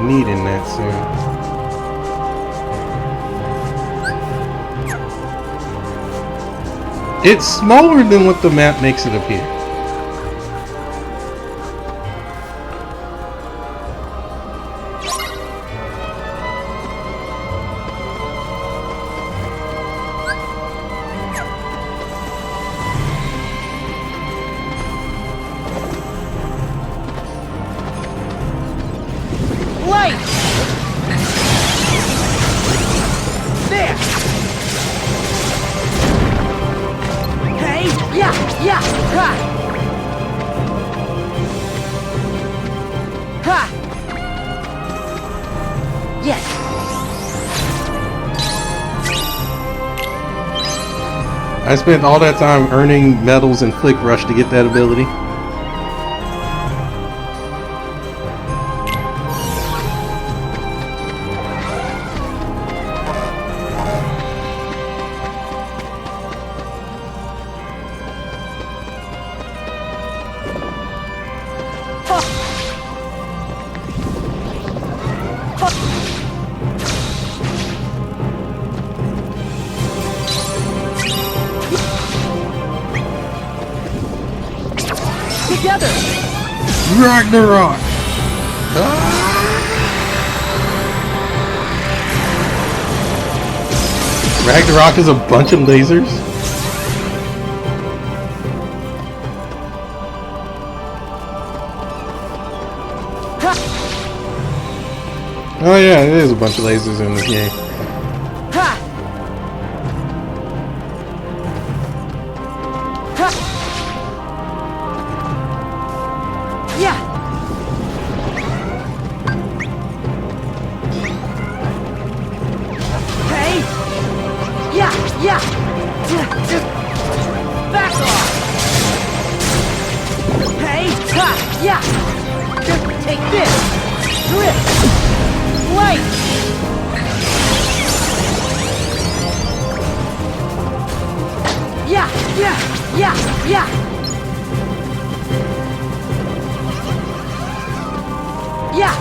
needing that soon. It's smaller than what the map makes it appear. I spent all that time earning medals and Flick Rush to get that ability. Together. Ragnarok. Ragnarok is a bunch of lasers. Oh yeah, it is a bunch of lasers in this game. Back off! Hey! Ha! Yeah! Just take this! Drift! Light! Yeah! Yeah! Yeah! Yeah! Yeah!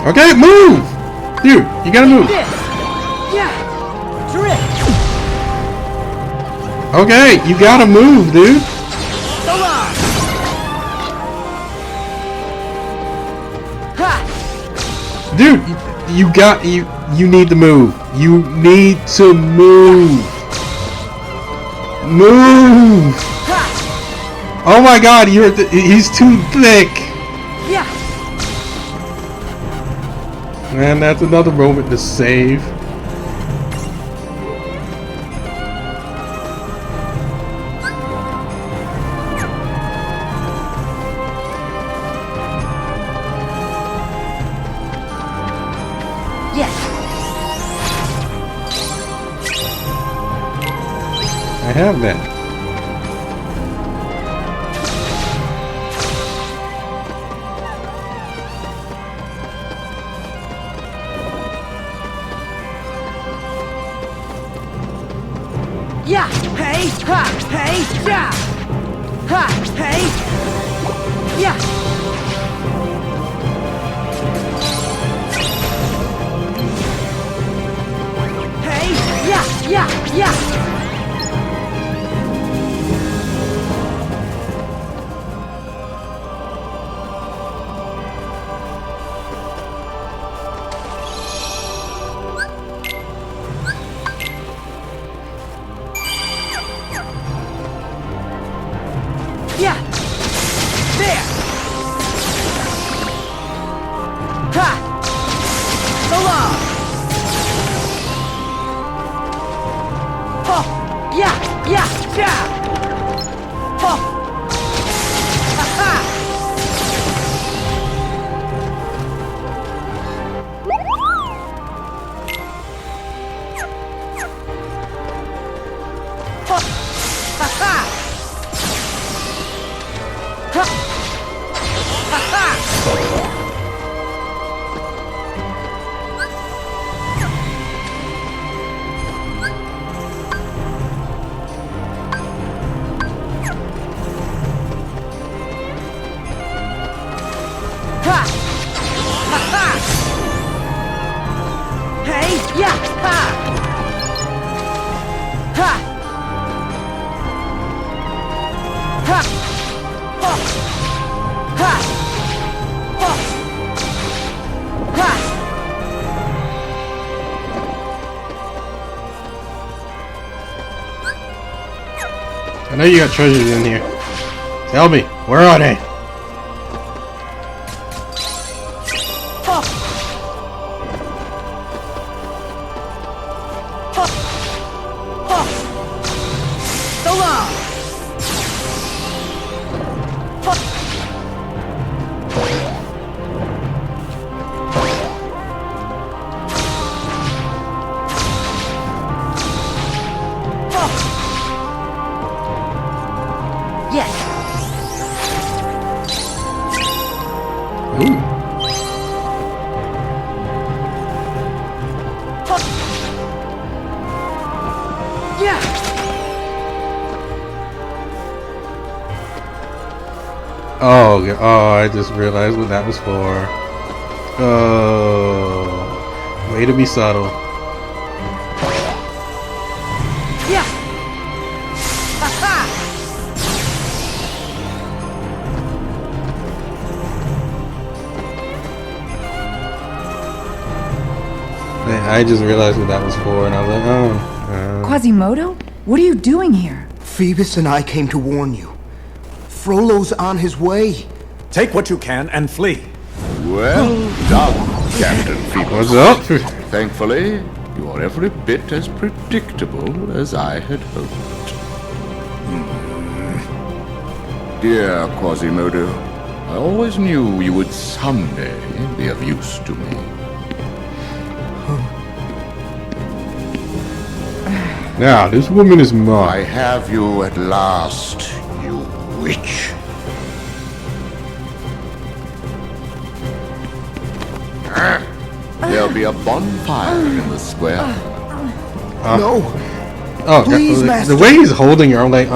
Okay, move! Dude, you gotta move. This! Yeah! Drift! Okay, you gotta move, dude. So long! Ha! Dude, you need to move. You need to move. Move! Ha! Oh my god, he's too thick. Yeah! Man, that's another moment to save. I have that. Yeah! Hey! Ha! Hey! Yeah! Ha! Hey! Yeah! Hey! Yeah! Yeah! Yeah! Yeah! There! Ha! So long! Oh! I know you got treasures in here. Tell me, where are they? Oh, I just realized what that was for. Oh, way to be subtle. Yeah. Ha-ha. I just realized what that was for, and I was like, oh. Quasimodo? What are you doing here? Phoebus and I came to warn you. Frollo's on his way. Take what you can and flee. Well done, Captain Phoebus. What's up? Thankfully, you are every bit as predictable as I had hoped. Dear Quasimodo, I always knew you would someday be of use to me. Now, this woman is mine. I have you at last, you witch. There'll be a bonfire in the square. No. Oh, Please, the Master. way he's holding her, I'm like,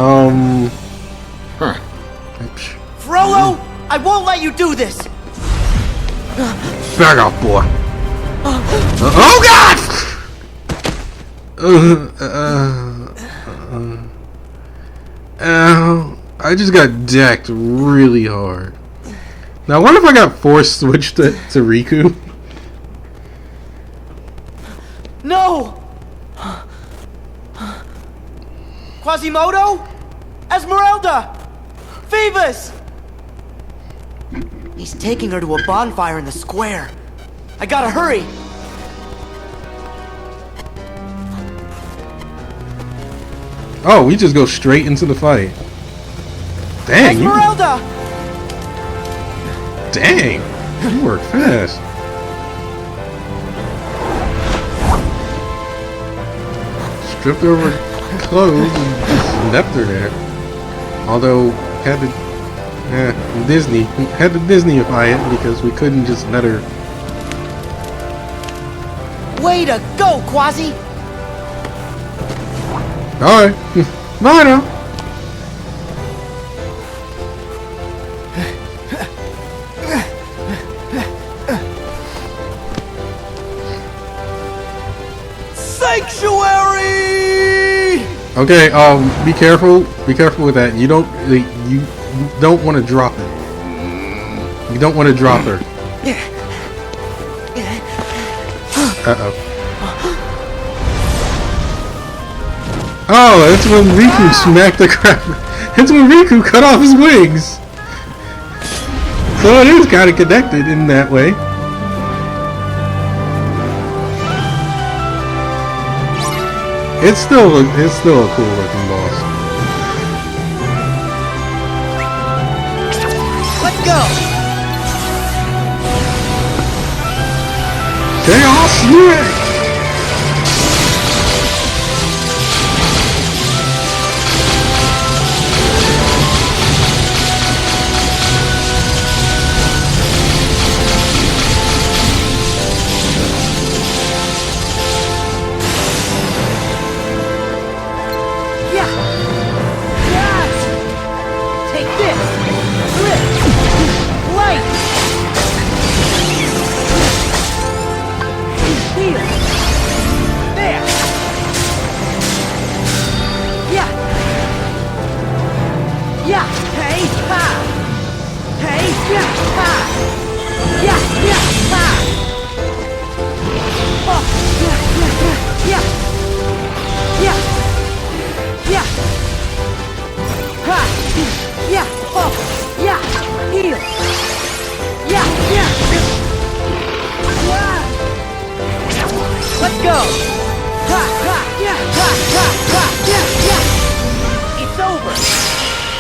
Frollo, I won't let you do this. back off, boy. Oh God! I just got decked really hard. Now, I wonder if I got force switched to Riku. No! Quasimodo? Esmeralda! Phoebus! He's taking her to a bonfire in the square. I gotta hurry! Oh, we just go straight into the fight. Dang, Esmeralda! Dang, you work fast. Stripped over clothes and just left her there. Although, had to Disneyify it because we couldn't just let her. Way to go, Quasi! Alright, bye now. Sanctuary! Okay, be careful. Be careful with that. You don't want to drop it. You don't want to drop her. Uh-oh. Oh, that's when Riku smacked the crap. That's when Riku cut off his wings. So it is kind of connected in that way. It's still a cool looking boss. Let's go! Chaos Unit! Here!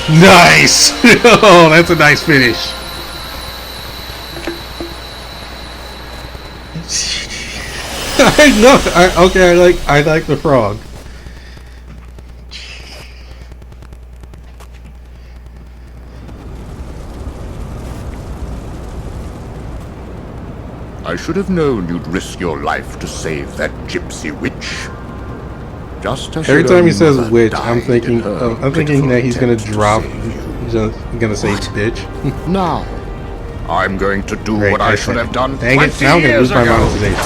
Nice! Oh, that's a nice finish. I like the frog. I should have known you'd risk your life to save that gypsy witch. Just as Every your time he own says mother witch, died I'm thinking in her that he's gonna pitiful drop. attempt to save you. He's gonna say bitch. Now, I'm going to do Great, what I excellent. should have done Dang 20 it! Now I'm gonna years lose my ago. monetization.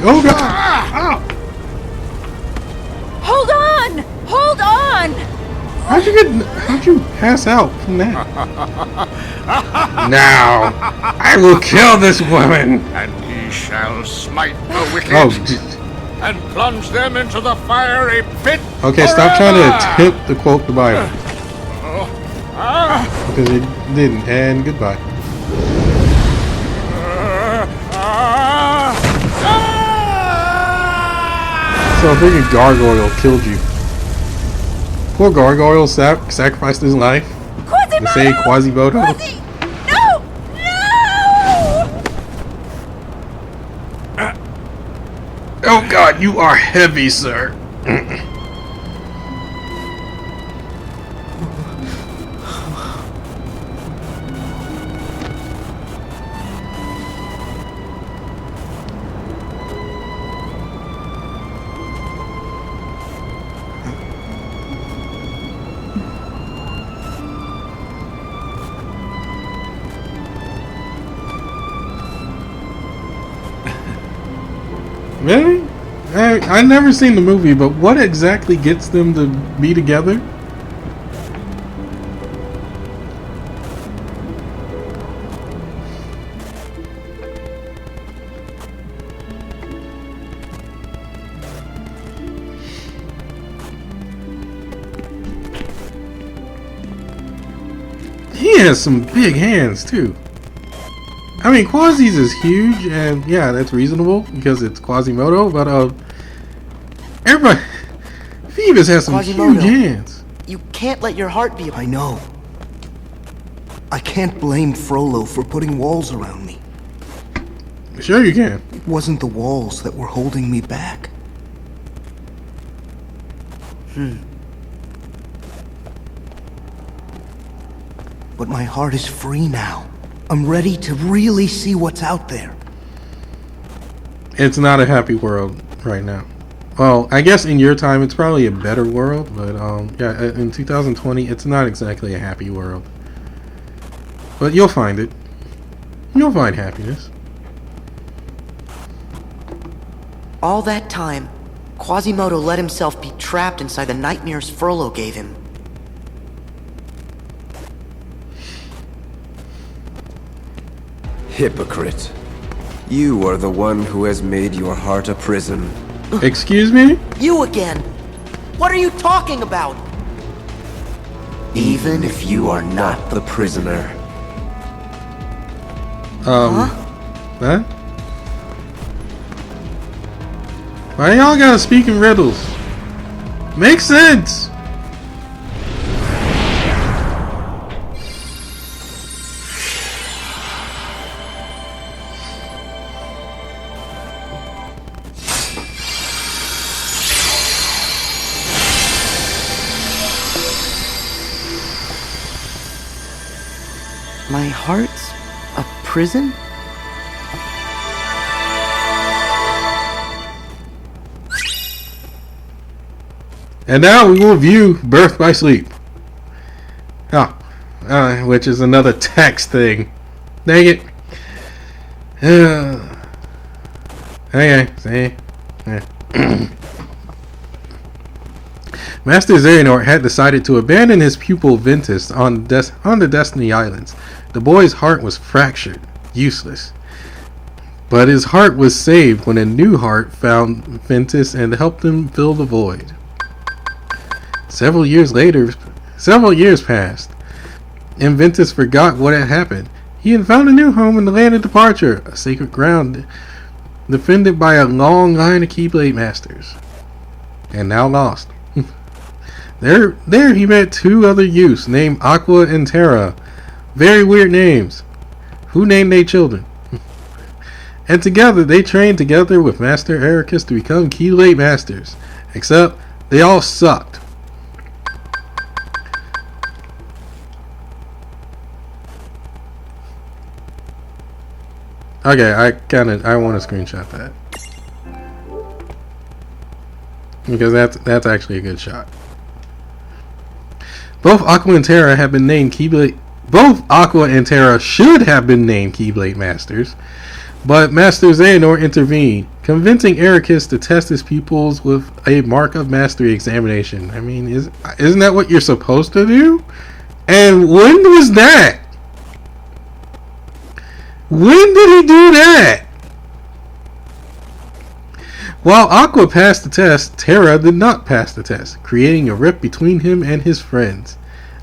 Oh god! Ow! Hold on! Hold on! How'd you pass out from that? Now, I will kill this woman! And he shall smite the wicked Oh, and plunge them into the fiery pit. okay, stop trying to attempt to quote the Bible. Because it didn't, and goodbye. So I figured Gargoyle killed you. Poor Gargoyle sacrificed his life to save Quasimodo. No! No! Oh god, you are heavy, sir. Really? I never seen the movie, but what exactly gets them to be together? He has some big hands too. I mean, Quasi's is huge, and yeah, that's reasonable because it's Quasimodo. But everybody, Phoebus has some Quasimodo. huge hands. You can't let your heart be. I know. I can't blame Frollo for putting walls around me. Sure, you can. It wasn't the walls that were holding me back. But my heart is free now. I'm ready to really see what's out there. It's not a happy world right now. Well, I guess in your time it's probably a better world, but yeah, in 2020 it's not exactly a happy world. But you'll find it. You'll find happiness. All that time, Quasimodo let himself be trapped inside the nightmares Frollo gave him. Hypocrite. You are the one who has made your heart a prison. Excuse me? You again! What are you talking about? Even if you are not the prisoner. Huh? Why y'all gotta speak in riddles? Makes sense! My heart's a prison? And now we will view Birth by Sleep. Which is another text thing. Dang it. Okay, see? Master Xehanort had decided to abandon his pupil Ventus on the Destiny Islands. The boy's heart was fractured, useless. But his heart was saved when a new heart found Ventus and helped him fill the void. Several years passed, and Ventus forgot what had happened. He had found a new home in the land of departure, a sacred ground defended by a long line of Keyblade masters. And now lost. There he met two other youths named Aqua and Terra. Very weird names. Who named their children? And together, they trained together with Master Ericus to become Keyblade Masters. Except, they all sucked. Okay, I want to screenshot that. Because that's actually a good shot. Both Aqua and Terra have been named Keyblade. Both Aqua and Terra should have been named Keyblade Masters, but Master Xehanort intervened, convincing Ericus to test his pupils with a Mark of Mastery examination. I mean, isn't that what you're supposed to do? And when was that? When did he do that? While Aqua passed the test, Terra did not pass the test, creating a rift between him and his friends.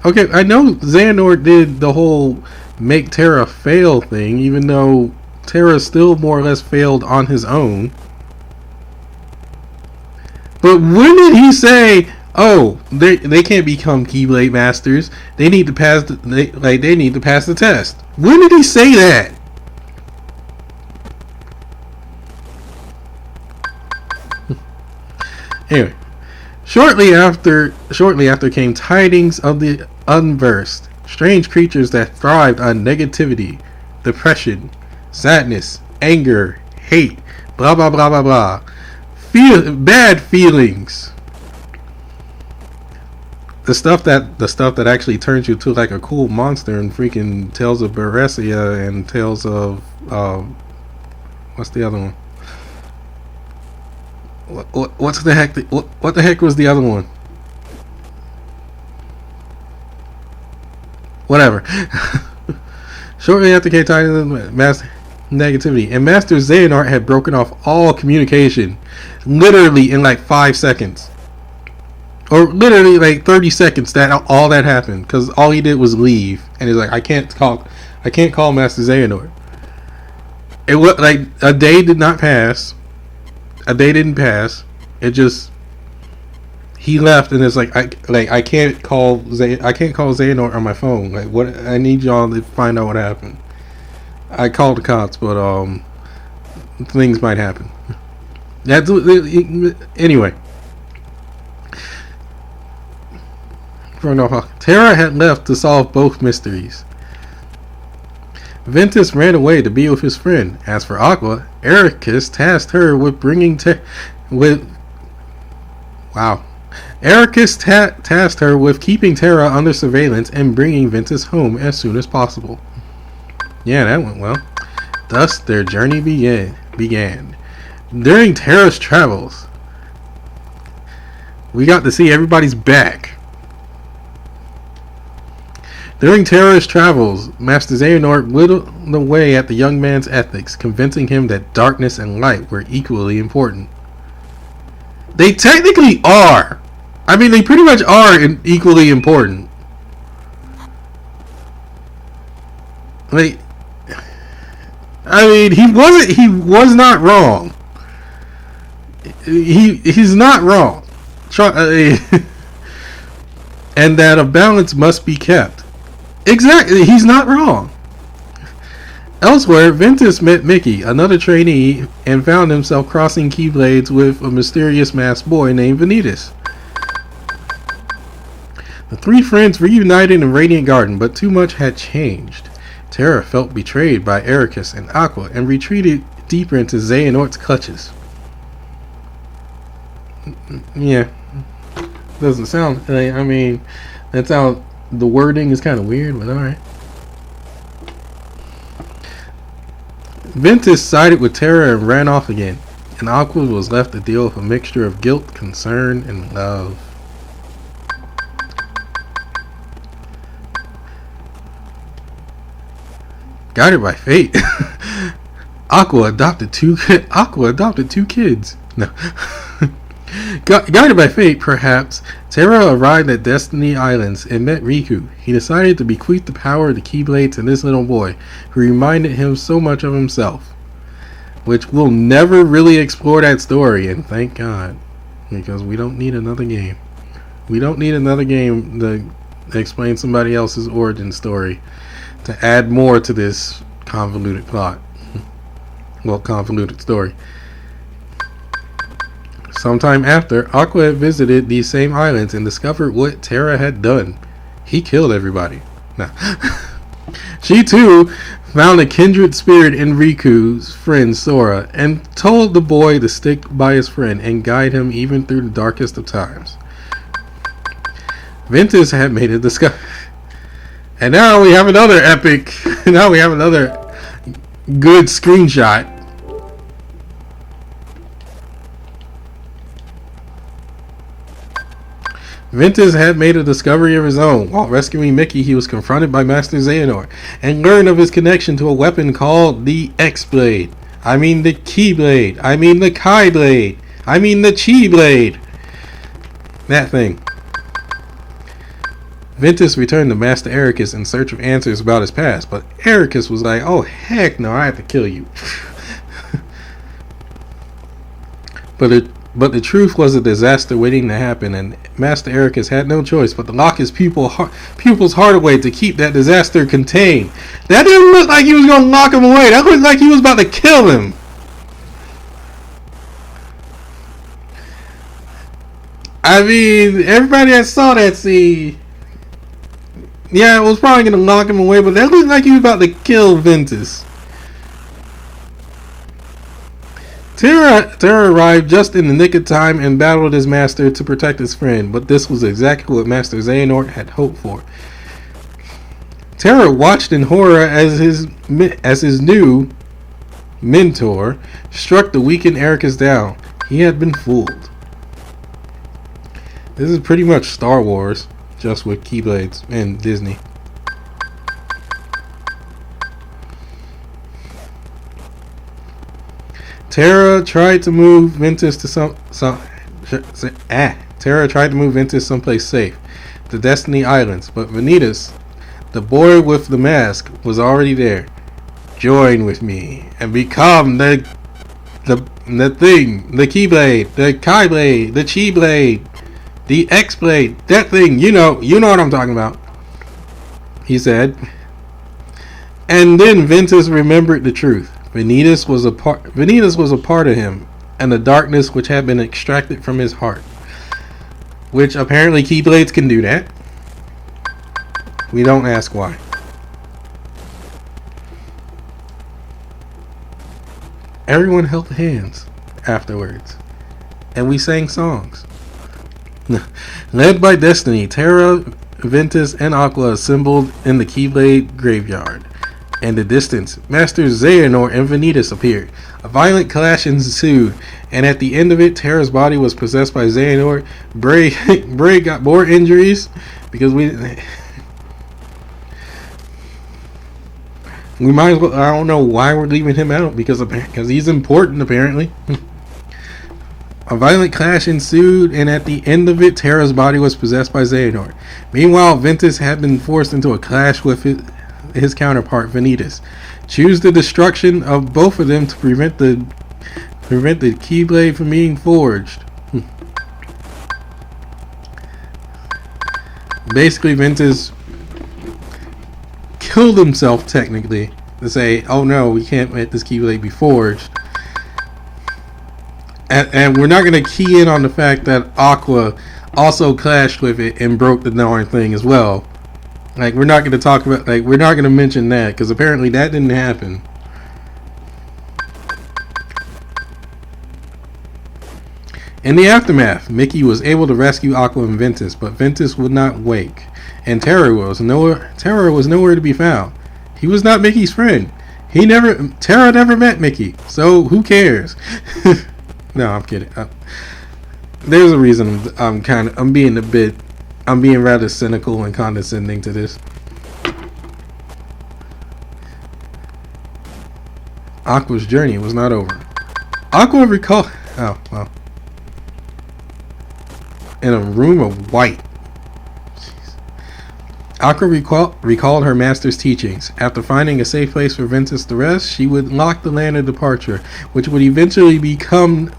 Okay, I know Xehanort did the whole make Terra fail thing, even though Terra still more or less failed on his own. But when did he say, "Oh, they can't become Keyblade Masters. They need to pass they need to pass the test"? When did he say that? Anyway, shortly after came tidings of the Unversed, strange creatures that thrived on negativity, depression, sadness, anger, hate, blah blah blah blah blah, bad feelings. The stuff that actually turns you to like a cool monster in freaking Tales of Berseria and Tales of what's the other one? What's the heck? What the heck was the other one? Whatever. Shortly after came tidings of mass negativity, and Master Xehanort had broken off all communication, literally in like 5 seconds, or literally like 30 seconds. That all that happened because all he did was leave, and he's like, I can't call Master Xehanort. It was like a day did not pass. A day didn't pass. It just he left, and it's like I can't call Xehanort on my phone. Like, what? I need y'all to find out what happened. I called the cops, but things might happen. That's anyway. Terra had left to solve both mysteries. Ventus ran away to be with his friend. As for Aqua, Ericus tasked her with bringing Ericus tasked her with keeping Terra under surveillance and bringing Ventus home as soon as possible. Yeah, that went well. Thus, their journey began. During Terra's travels, we got to see everybody's back. During Terra's travels, Master Xehanort whittled away at the young man's ethics, convincing him that darkness and light were equally important. They technically are. I mean, they pretty much are equally important. Like, I mean, he was not wrong. He's not wrong. And that a balance must be kept. Exactly, he's not wrong. Elsewhere, Ventus met Mickey, another trainee, and found himself crossing Keyblades with a mysterious masked boy named Vanitas. The three friends reunited in Radiant Garden, but too much had changed. Terra felt betrayed by Ericus and Aqua and retreated deeper into Xehanort's clutches. Yeah, doesn't sound. I mean, that's how. The wording is kind of weird, but alright. Ventus sided with Terra and ran off again, and Aqua was left to deal with a mixture of guilt, concern, and love. Guided by fate, Aqua adopted two kids. No. Guided by fate, perhaps, Terra arrived at Destiny Islands and met Riku. He decided to bequeath the power of the Keyblade to this little boy, who reminded him so much of himself. Which we'll never really explore that story, and thank God, because we don't need another game. We don't need another game to explain somebody else's origin story to add more to this convoluted plot. Well, convoluted story. Sometime after, Aqua had visited these same islands and discovered what Terra had done. He killed everybody. No. She too found a kindred spirit in Riku's friend Sora and told the boy to stick by his friend and guide him even through the darkest of times. Ventus had made a discovery. And now we have another epic. Now we have another good screenshot. Ventus had made a discovery of his own. While rescuing Mickey, he was confronted by Master Xehanort and learned of his connection to a weapon called the X-Blade. I mean the Keyblade. I mean the Kai Blade. I mean the Chi Blade. That thing. Ventus returned to Master Ericus in search of answers about his past, but Ericus was like, oh heck no, I have to kill you. But the truth was a disaster waiting to happen, and Master Ericus had no choice but to lock his pupil's heart away to keep that disaster contained. That didn't look like he was going to lock him away. That looked like he was about to kill him. I mean, everybody that saw that scene, yeah, it was probably going to lock him away, but that looked like he was about to kill Ventus. Terra arrived just in the nick of time and battled his master to protect his friend, but this was exactly what Master Xehanort had hoped for. Terra watched in horror as his new mentor struck the weakened Ericus down. He had been fooled. This is pretty much Star Wars, just with Keyblades and Disney. Terra tried to move Ventus to someplace safe, the Destiny Islands, but Vanitas, the boy with the mask, was already there. Join with me and become the thing, the Keyblade, the Kai Blade, the Chi Blade, the X Blade, that thing. You know what I'm talking about. He said, and then Ventus remembered the truth. Vanitas was a part of him, and the darkness which had been extracted from his heart. Which apparently Keyblades can do that. We don't ask why. Everyone held hands afterwards, and we sang songs. Led by Destiny, Terra, Ventus, and Aqua assembled in the Keyblade graveyard. In the distance, Master Xehanort and Vanitas appeared. A violent clash ensued, and at the end of it, Terra's body was possessed by Xehanort. Bray got more injuries because we might as well. I don't know why we're leaving him out because he's important apparently. A violent clash ensued, and at the end of it, Terra's body was possessed by Xehanort. Meanwhile, Ventus had been forced into a clash with his counterpart Vanitas. Choose the destruction of both of them to prevent the Keyblade from being forged. Basically, Ventus killed himself technically to say, "Oh no, we can't let this Keyblade be forged." And we're not going to key in on the fact that Aqua also clashed with it and broke the darn thing as well. Like, we're not going to talk about, like, we're not going to mention that, because apparently that didn't happen. In the aftermath, Mickey was able to rescue Aqua and Ventus, but Ventus would not wake, and Terra was nowhere to be found. He was not Mickey's friend. Terra never met Mickey, so who cares? No, I'm kidding. There's a reason I'm being rather cynical and condescending to this. Aqua's journey was not over. Aqua recalled... Oh, well. In a room of white. Jeez. Aqua recalled her master's teachings. After finding a safe place for Ventus to rest, she would lock the land of departure, which would eventually become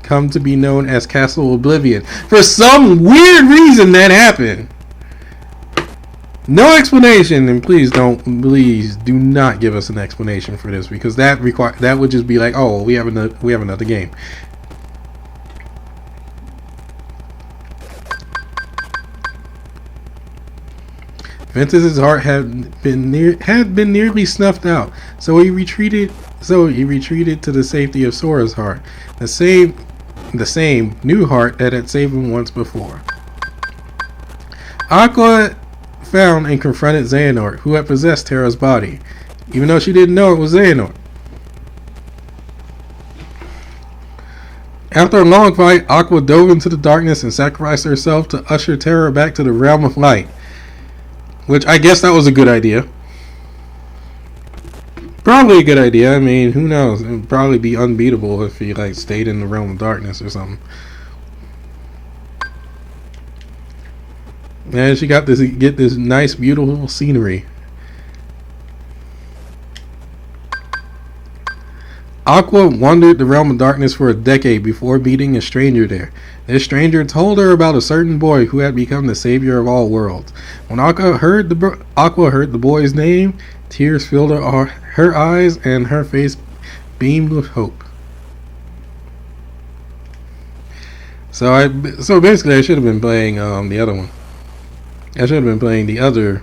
come to be known as Castle Oblivion. For some weird reason that happened. No explanation, and please do not give us an explanation for this, because that would just be like, oh, we have another game. Ventus's heart had been nearly snuffed out, so he retreated to the safety of Sora's heart, the same new heart that had saved him once before. Aqua found and confronted Xehanort, who had possessed Terra's body, even though she didn't know it was Xehanort. After a long fight, Aqua dove into the darkness and sacrificed herself to usher Terra back to the realm of light. Which, I guess that was a good idea. Probably a good idea. I mean, who knows? It would probably be unbeatable if he, like, stayed in the realm of darkness or something. And she got to get this nice, beautiful scenery. Aqua wandered the realm of darkness for a decade before meeting a stranger there. This stranger told her about a certain boy who had become the savior of all worlds. When Aqua heard the boy's name, tears filled her eyes and her face beamed with hope. So basically I should have been playing the other one. I should have been playing the other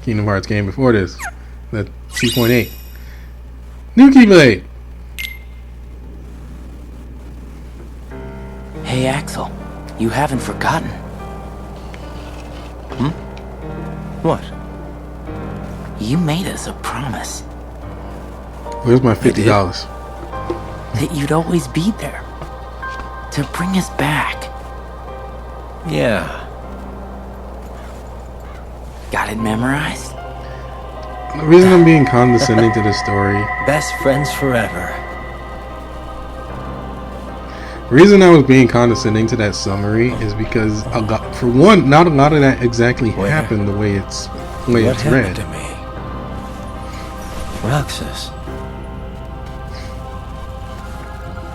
Kingdom Hearts game before this. The 2.8. New Keyblade! Hey, Axel. You haven't forgotten. What? You made us a promise. Where's my $50? That you'd always be there. To bring us back. Yeah. Got it memorized? The reason I'm being condescending to this story, Best friends forever. the reason I was being condescending to that summary is because, for one, not a lot of that exactly happened the way it's What read. happened to me? Roxas.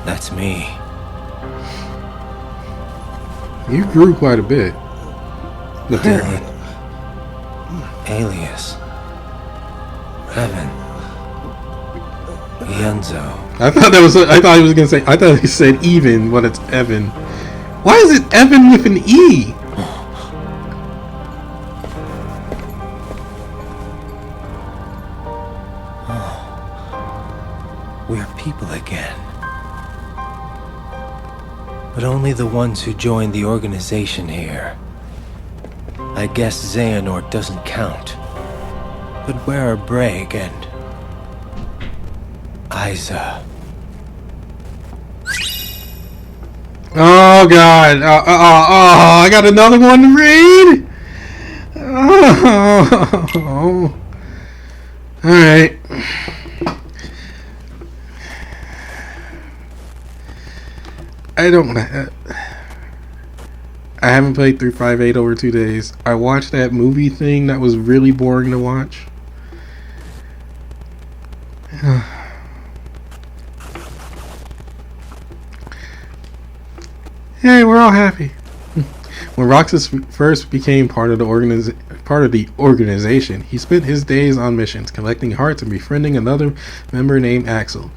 That's me. You grew quite a bit. Apparently. Alias. Evan. Yenzo. I thought he was gonna say. I thought he said even, but it's Evan. Why is it Evan with an E? We're people again. But only the ones who joined the organization here. I guess Xehanort doesn't count. But where are Braig and Isa? Oh God! I got another one to read. Oh. All right. I haven't played through 5.8 over 2 days. I watched that movie thing that was really boring to watch. Hey, we're all happy. When Roxas first became part of the organization, he spent his days on missions, collecting hearts and befriending another member named Axel.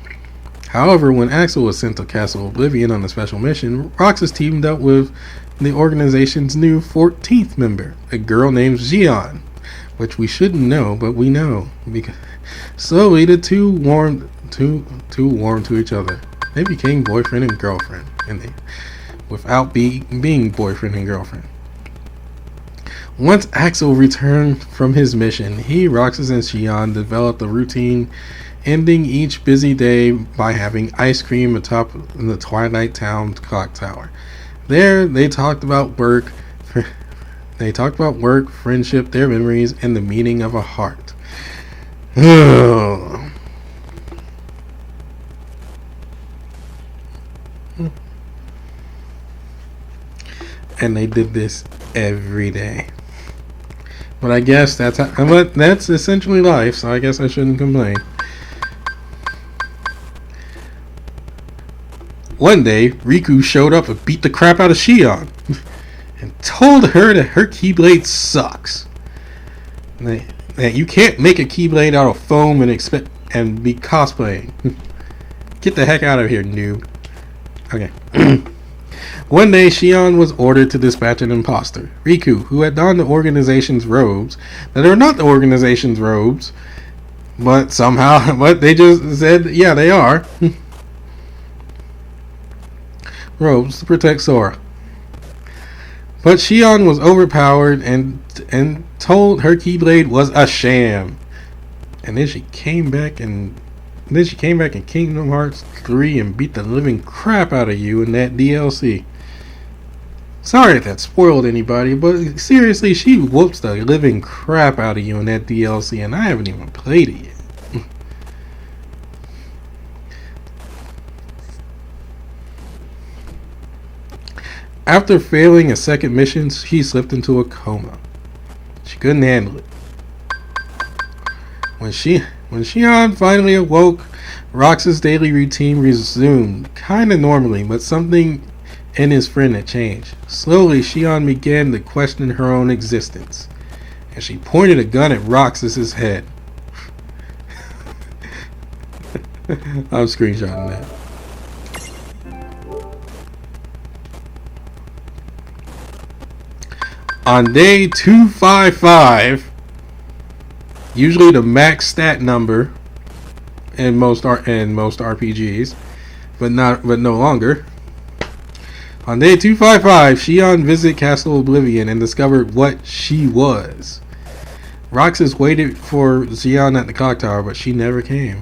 However, when Axel was sent to Castle Oblivion on a special mission, Roxas teamed up with the organization's new 14th member, a girl named Xion, which we shouldn't know, but we know. Because slowly, the two warmed to each other. They became boyfriend and girlfriend, without being boyfriend and girlfriend. Once Axel returned from his mission, he, Roxas, and Xion developed a routine, ending each busy day by having ice cream atop the Twilight Town clock tower. There, they talked about work, friendship, their memories, and the meaning of a heart. And they did this every day. But I guess that's essentially life, so I guess I shouldn't complain. One day, Riku showed up and beat the crap out of Shion and told her that her Keyblade sucks. That you can't make a Keyblade out of foam and be cosplaying. Get the heck out of here, noob. Okay. One day, Shion was ordered to dispatch an imposter, Riku, who had donned the organization's robes that are not the organization's robes, but they just said, yeah, they are. Robes to protect Sora. But Shion was overpowered and told her Keyblade was a sham. And then she came back in Kingdom Hearts 3 and beat the living crap out of you in that DLC. Sorry if that spoiled anybody, but seriously, she whoops the living crap out of you in that DLC, and I haven't even played it yet. After failing a second mission, she slipped into a coma. She couldn't handle it. When Shion finally awoke, Rox's daily routine resumed, kinda normally, but something in his friend had changed. Slowly, Shion began to question her own existence, and she pointed a gun at Roxas's head. I'm screenshotting that. On day 255, usually the max stat number in most RPGs, but no longer. On day 255, Shion visited Castle Oblivion and discovered what she was. Roxas waited for Shion at the clock tower, but she never came.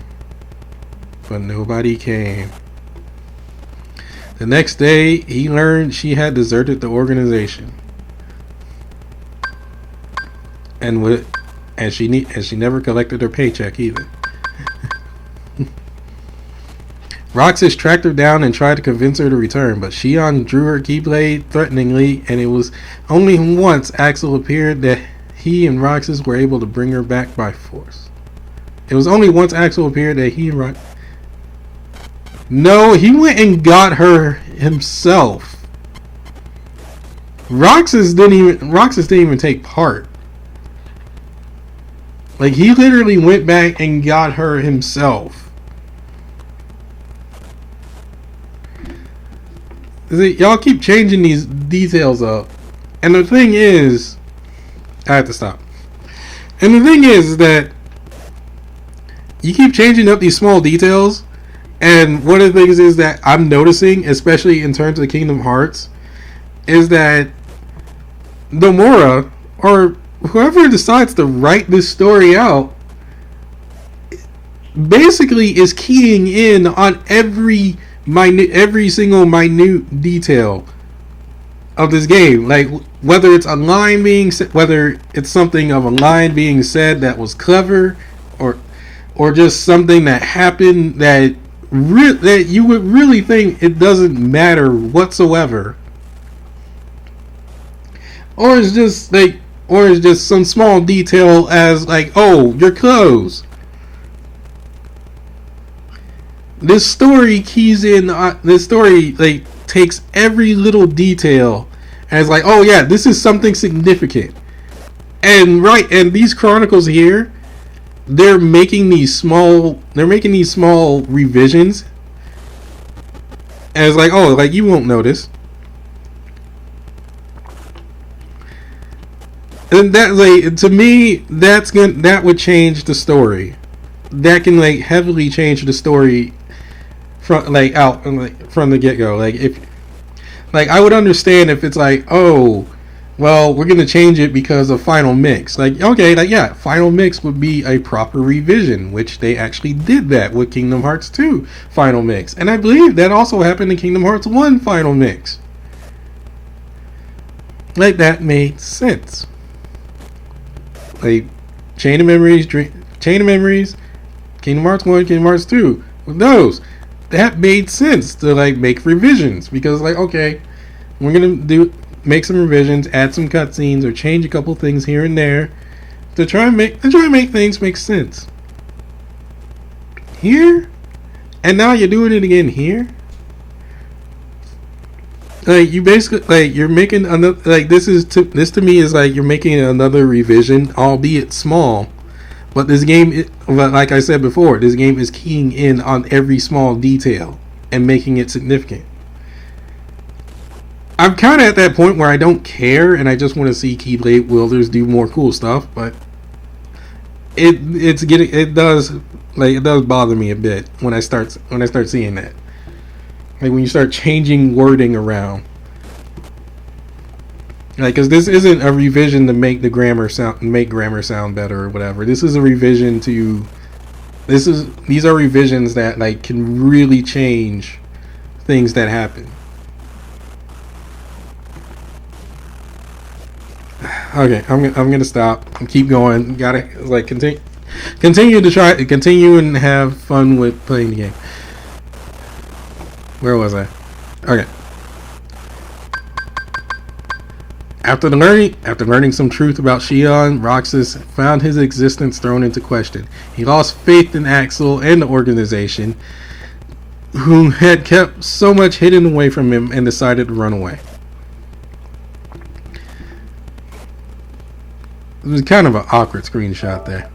But nobody came. The next day, he learned she had deserted the organization. And she never collected her paycheck either. Roxas tracked her down and tried to convince her to return, but Shion drew her Keyblade threateningly, and it was only once Axel appeared that he and Roxas were able to bring her back by force. It was only once Axel appeared that he and Roxas... No, he went and got her himself. Roxas didn't even take part. Like, he literally went back and got her himself. See, y'all keep changing these details up. And the thing is... I have to stop. And the thing is that you keep changing up these small details. And one of the things is that I'm noticing, especially in terms of Kingdom Hearts, is that Nomura, or whoever decides to write this story out, basically is keying in on every single minute detail of this game. Like, whether it's a line being said, whether it's something of a line being said that was clever, or just something that happened that you would really think it doesn't matter whatsoever, or it's just some small detail as like, oh, your clothes. This story keys in. This story takes every little detail as like, oh yeah, this is something significant. And these chronicles here, they're making these small revisions as like, oh, like you won't notice. And that, like, to me, that would change the story. That can like heavily change the story from the get-go. Like, if I would understand if it's like, oh, well, we're gonna change it because of Final Mix. Like, okay, like, yeah, Final Mix would be a proper revision, which they actually did that with Kingdom Hearts 2 Final Mix, and I believe that also happened in Kingdom Hearts 1 Final Mix. Like, that made sense. Like, Chain of Memories, Kingdom Hearts 1, Kingdom Hearts 2, with those, that made sense to like make revisions, because like, okay, we're gonna make some revisions, add some cutscenes, or change a couple things here and there to try and make things make sense. Here, and now you're doing it again here. Like you basically like you're making another like this to me is like you're making another revision, albeit small. But this game, like I said before, this game is keying in on every small detail and making it significant. I'm kind of at that point where I don't care and I just want to see Keyblade wielders do more cool stuff. But it does bother me a bit when I start seeing that. Like when you start changing wording around. Like, because this isn't a revision to make grammar sound better or whatever. This is a revision to. These are revisions that like can really change things that happen. Okay, I'm gonna stop and keep going. Gotta like continue and have fun with playing the game. Where was I? Okay. After learning some truth about Shion, Roxas found his existence thrown into question. He lost faith in Axel and the organization, who had kept so much hidden away from him, and decided to run away. It was kind of an awkward screenshot there.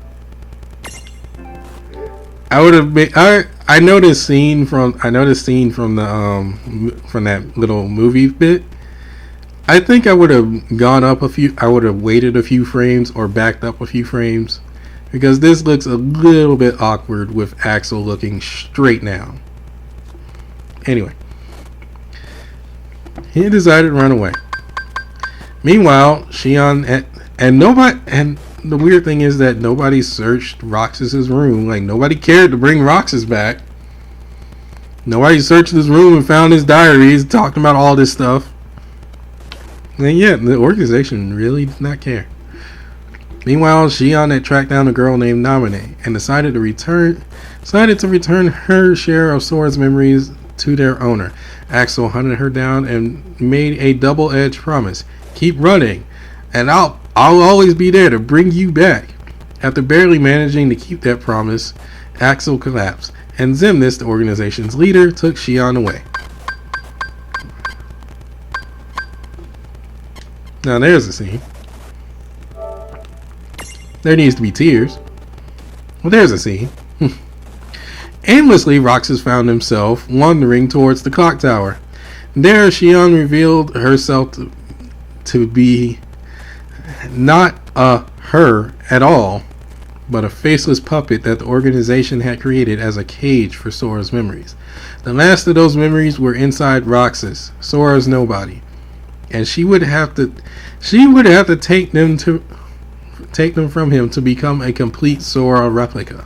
I know this scene from the from that little movie bit. I think I would have gone up I would have waited a few frames or backed up a few frames, because this looks a little bit awkward with Axel looking straight down. Anyway, he decided to run away. Meanwhile, Shion and the weird thing is that nobody searched Roxas's room. Like, nobody cared to bring Roxas back. Nobody searched his room and found his diaries talking about all this stuff. And yeah, the organization really did not care. Meanwhile, Shion had tracked down a girl named Namine and decided to return her share of Sora's memories to their owner. Axel hunted her down and made a double-edged promise: keep running, and I'll always be there to bring you back. After barely managing to keep that promise, Axel collapsed, and Xemnas, the organization's leader, took Shion away. Now there's a scene. There needs to be tears. Well, there's a scene. Aimlessly, Roxas found himself wandering towards the clock tower. There, Shion revealed herself to be not her at all, but a faceless puppet that the organization had created as a cage for Sora's memories. The last of those memories were inside Roxas, Sora's nobody, and she would have to take them from him to become a complete Sora replica.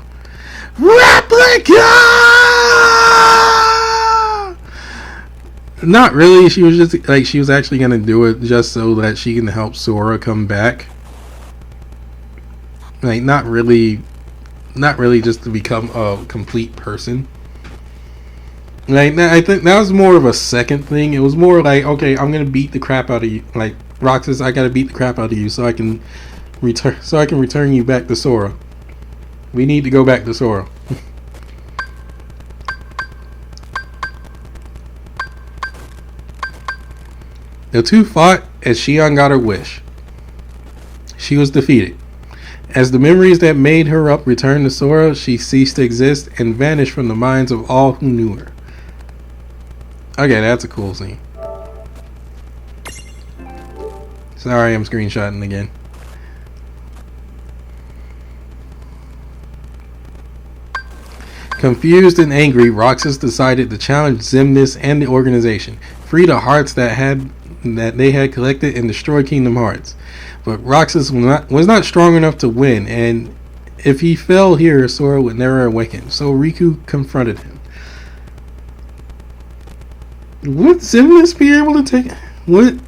Not really. She was actually gonna do it just so that she can help Sora come back. Like, not really just to become a complete person. Like, I think that was more of a second thing. It was more like, okay, I'm gonna beat the crap out of you. Like, Roxas, I gotta beat the crap out of you so I can return you back to Sora. We need to go back to Sora. The two fought as Shion got her wish. She was defeated. As the memories that made her up returned to Sora, she ceased to exist and vanished from the minds of all who knew her. Okay, that's a cool scene. Sorry, I'm screenshotting again. Confused and angry, Roxas decided to challenge Xemnas and the organization, free the hearts that they had collected, and destroy Kingdom Hearts. But Roxas was not strong enough to win, and if he fell here, Sora would never awaken. So Riku confronted him. Would Xemnas be able to take? Would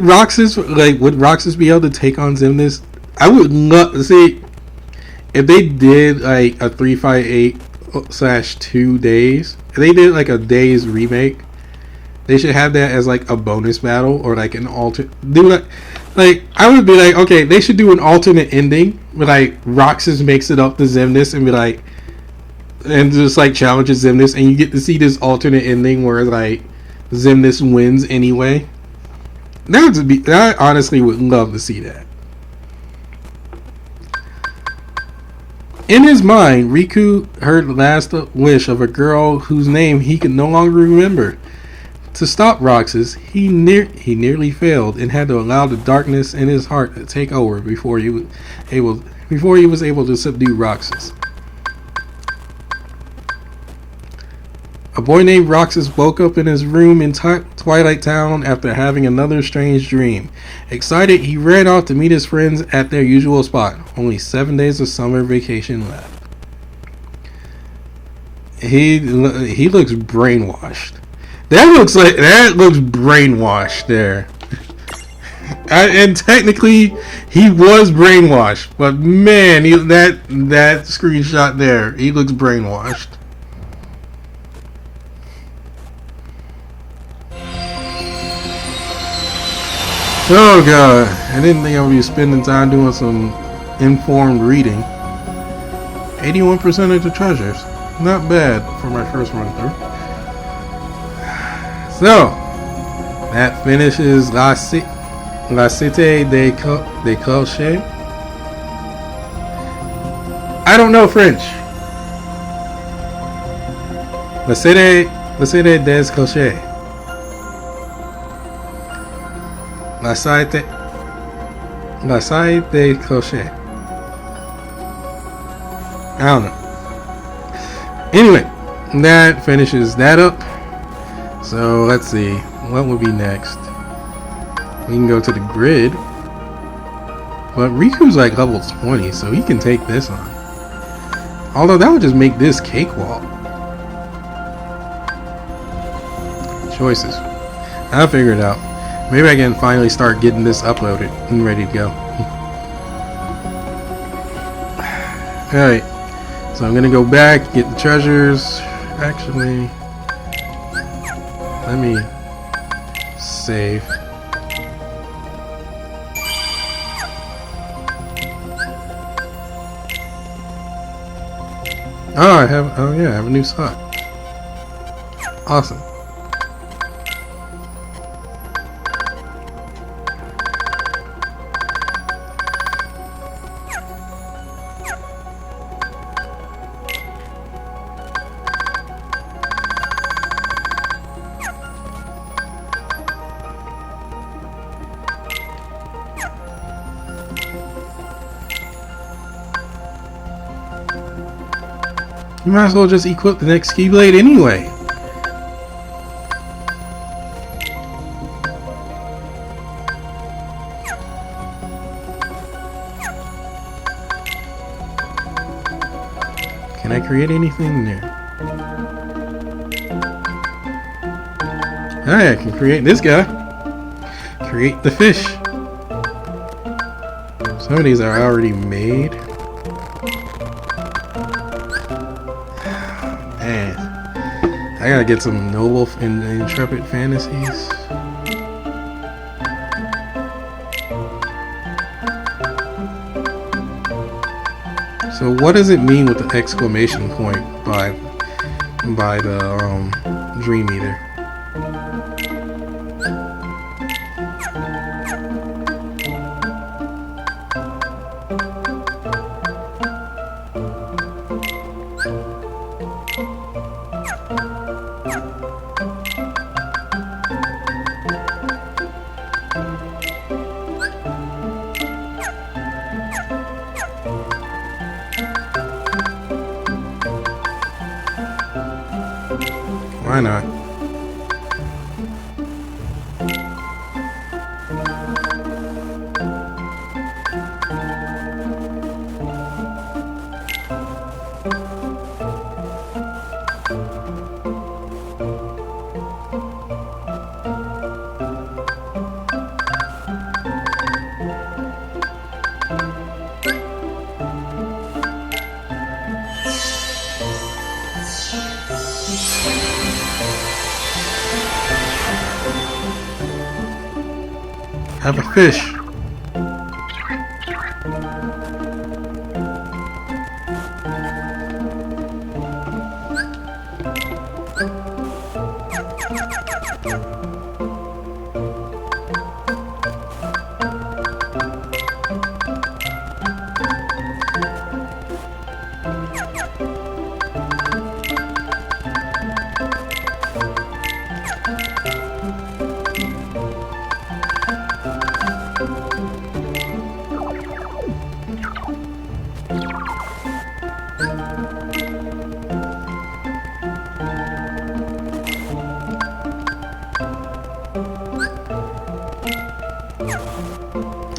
Roxas be able to take on Xemnas? I would love see if they did like a 358/2 days. If they did like a days remake, they should have that as like a bonus battle or like an alternate. Like, I would be like, okay, they should do an alternate ending where like Roxas makes it up to Xemnas and be like, and just like challenges Xemnas, and you get to see this alternate ending where like Xemnas wins anyway. I honestly would love to see that. In his mind, Riku heard the last wish of a girl whose name he could no longer remember. To stop Roxas, he nearly failed and had to allow the darkness in his heart to take over before he was able to subdue Roxas. A boy named Roxas woke up in his room in Twilight Town after having another strange dream. Excited, he ran off to meet his friends at their usual spot. Only 7 days of summer vacation left. He looks brainwashed. That looks brainwashed there. And technically, he was brainwashed. But man, that screenshot there, he looks brainwashed. Oh god, I didn't think I would be spending time doing some informed reading. 81% of the treasures. Not bad for my first run through. So, that finishes La Cite de Cloches. I don't know French. La Cite des Cloches. La Cite de Cloches. I don't know. Anyway, that finishes that up. So let's see, what would be next? We can go to the grid. But Riku's like level 20, so he can take this on. Although that would just make this cakewalk. Choices. I'll figure it out. Maybe I can finally start getting this uploaded and ready to go. Alright. So I'm gonna go back, get the treasures. Actually, let me save. I have a new slot. Awesome. You might as well just equip the next Keyblade anyway. Can I create anything there? Hey, I can create this guy. Create the fish. Some of these are already made. Man, I gotta get some noble and intrepid fantasies. So what does it mean with the exclamation point by the Dream Eater? Why not? Have a fish.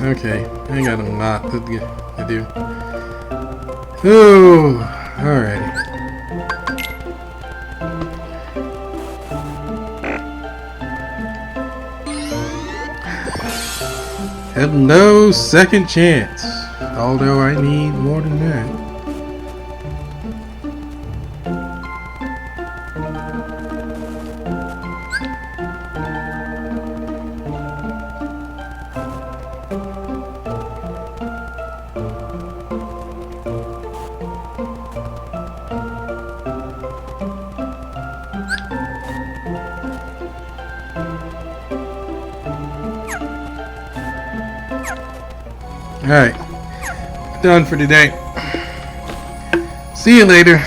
Okay, I got a lot to do. Oh, alrighty. Hello, second chance. Although I need more than that. Alright. Done for today. See you later.